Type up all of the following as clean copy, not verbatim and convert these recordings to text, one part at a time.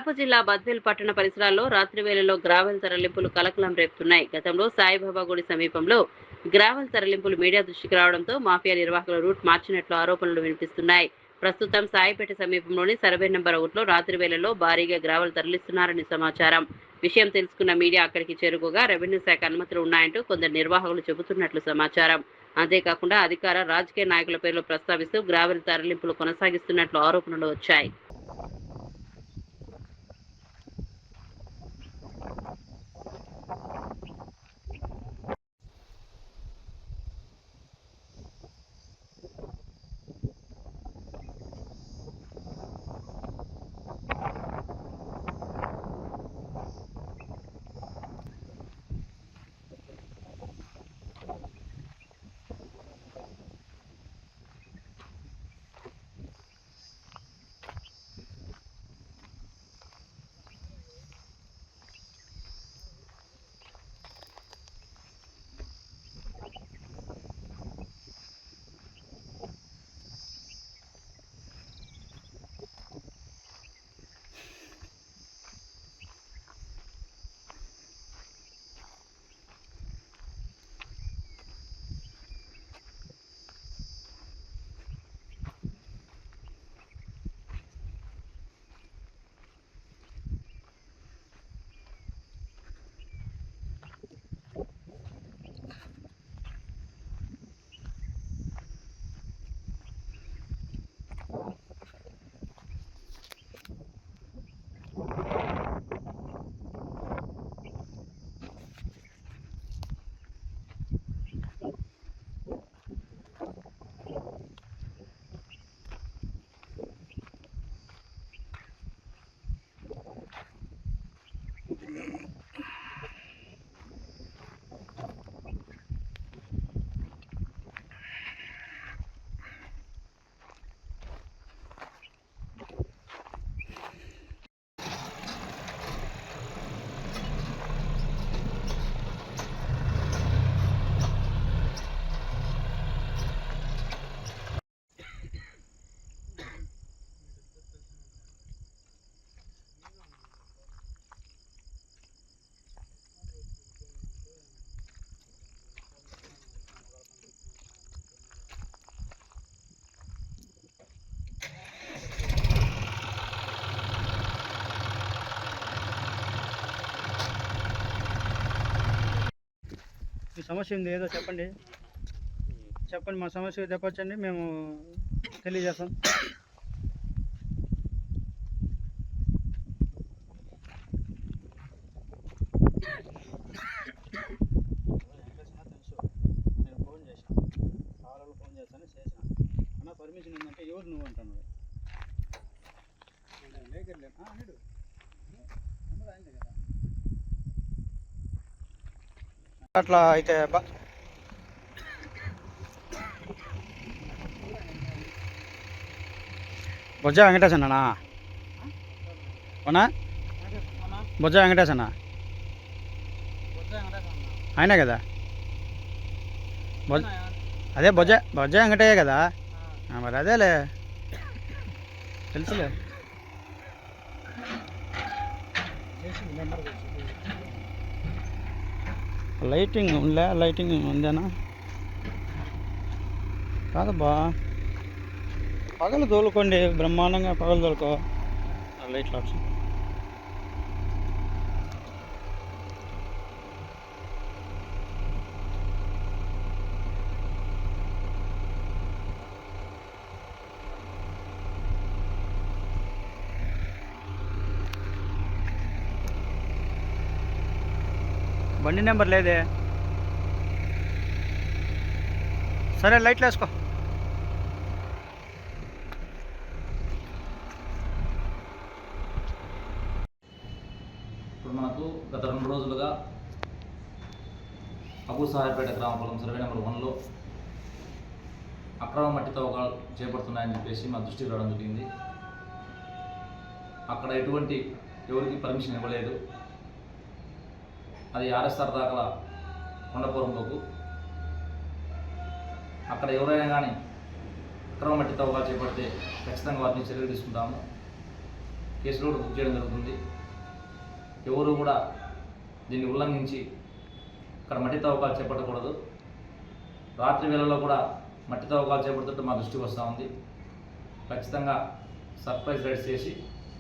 కడప జిల్లా బద్వేల్ పట్టణ పరిసరాల్లో రాత్రి వేళల్లో గ్రావెల్ తరలింపులు కలకలం రేపుతున్నాయి. గతంలో సాయిబాబా గుడి సమీపంలో గ్రావెల్ తరలింపులు మీడియా దృష్టికి రావడంతో మాఫియా నిర్వాహకుల రూట్ మార్చినట్లు ఆరోపణలు వినిపిస్తున్నాయి. ప్రస్తుతం సాయిపేట సమీపంలోని సర్వే నెంబర్ 1లో రాత్రి వేళల్లో భారీగా గ్రావెల్ తరలిస్తున్నారని సమాచారం. విషయం తెలుసుకున్న మీడియా అక్కడికి చేరుకోగా రెవెన్యూ శాఖ అనుమతులు ఉన్నాయంటూ కొందరు నిర్వాహకులు చెబుతున్నట్లు సమాచారం. అంతేకాకుండా అధికార రాజకీయ నాయకుల పేర్లు ప్రస్తావిస్తూ గ్రావెల్ తరలింపులు కొనసాగిస్తున్నట్లు ఆరోపణలు వచ్చాయి. మీ సమస్య ఉంది ఏదో చెప్పండి మా సమస్య చెప్పచ్చండి, మేము తెలియజేస్తాం. నేను ఫోన్ చేశాను, కావాలని ఫోన్ చేస్తాను అన్న పర్మిషన్ ఉందంటే ఎవరు నువ్వు అంటున్నాడు. అట్లా అయితే బొజ్జ వెంకటేశ్ అన్నా అవునా? బొజ్జ వెంకటేశ్ అన్న ఆయనే కదా? అదే బొజ్జ వెంకటయ్యే కదా? మరి అదేలే తెలుసులే. లైటింగ్ ఉందేనా? కాదబ్బా, పగలు తోలుకోండి, బ్రహ్మాండంగా పగలు తోలుకో. లైట్లు ఆప్షన్ బండి నెంబర్ లేదే. సరే లైట్లు వేసుకో. ఇప్పుడు మనకు గత 2 రోజులుగా అబూసాహెబ్పేట గ్రామ పొలం సర్వే నెంబర్ 1లో అక్రమ మట్టి తవ్వకాలు చేపడుతున్నాయని చెప్పేసి మా దృష్టికి రావడం జరిగింది. అక్కడ ఎవరికి పర్మిషన్ ఇవ్వలేదు. అది ఆర్ఎస్ఆర్ దాకా కొండపురంలోకు. అక్కడ ఎవరైనా కానీ అక్రమ మట్టి తవ్వకాలు చేపడితే ఖచ్చితంగా వారిని చర్యలు తీసుకుంటాము. కేసులు కూడా బుక్ చేయడం జరుగుతుంది. ఎవరు కూడా దీన్ని ఉల్లంఘించి ఇక్కడ మట్టి తవ్వకాలు చేపట్టకూడదు. రాత్రి వేళల్లో కూడా మట్టి తవ్వకాలు చేపడుతుంటే మా దృష్టికి వస్తూ ఉంది. ఖచ్చితంగా సర్ప్రైజ్ రైడ్స్ చేసి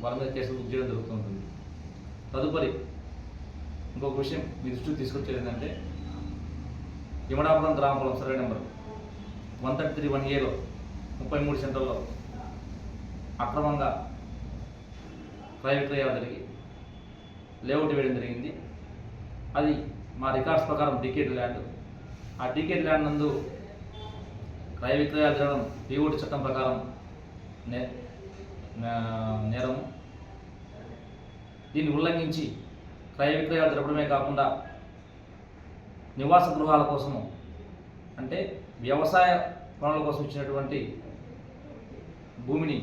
వాళ్ళ మీద కేసులు బుక్ చేయడం జరుగుతుంటుంది. తదుపరి ఇంకొక విషయం మీ దృష్టికి తీసుకొచ్చేది ఏంటంటే, యమడాపురం గ్రామపురం సర్వే నెంబర్ 133-1Aలో 33 సెంటర్లో అక్రమంగా క్రయ విక్రయాలు జరిగి లేఅవుట్ వేయడం జరిగింది. అది మా రికార్డ్స్ ప్రకారం డీకేట్ ల్యాండ్. ఆ డీకేట్ ల్యాండ్ నందు క్రయ విక్రయాలు జరగడం పీఓటీ చట్టం ప్రకారం నేరము. దీన్ని ఉల్లంఘించి క్రయ విక్రయాలు జరపడమే కాకుండా నివాస గృహాల కోసము, అంటే వ్యవసాయ పనుల కోసం ఇచ్చినటువంటి భూమిని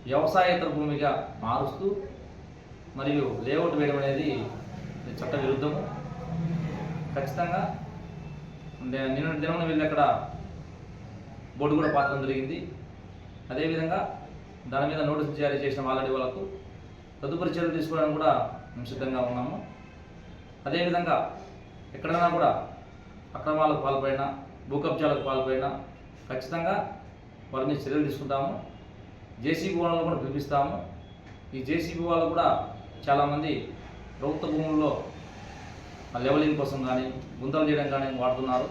వ్యవసాయేతర భూమిగా మారుస్తూ మరియు లేఅవుట్ వేయడం అనేది చట్ట విరుద్ధము. ఖచ్చితంగా నిన్న దినం వెళ్ళి అక్కడ బోర్డు కూడా పాతడం జరిగింది. అదేవిధంగా దాని మీద నోటీసులు జారీ చేసిన ఆల్రెడీ వాళ్ళకు తదుపరి చర్యలు తీసుకోవడానికి కూడా మేము సిద్ధంగా ఉన్నాము. అదేవిధంగా ఎక్కడైనా కూడా అక్రమాలకు పాల్పడినా, భూ కబ్జాలకు పాల్పడినా ఖచ్చితంగా వారి మీద చర్యలు తీసుకుంటాము. జేసీబీ వాళ్ళను కూడా పిలిపిస్తాము. ఈ జేసీబీ వాళ్ళు కూడా చాలామంది ప్రభుత్వ భూముల్లో లెవలింగ్ కోసం కానీ గుంతలు చేయడం కానీ వాడుతున్నారు.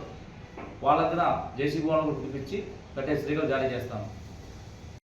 వాళ్ళ దగ్గర జేసీబీ వాళ్ళను కూడా పిలిపించి కట్టే శ్రీకలు జారీ చేస్తాము.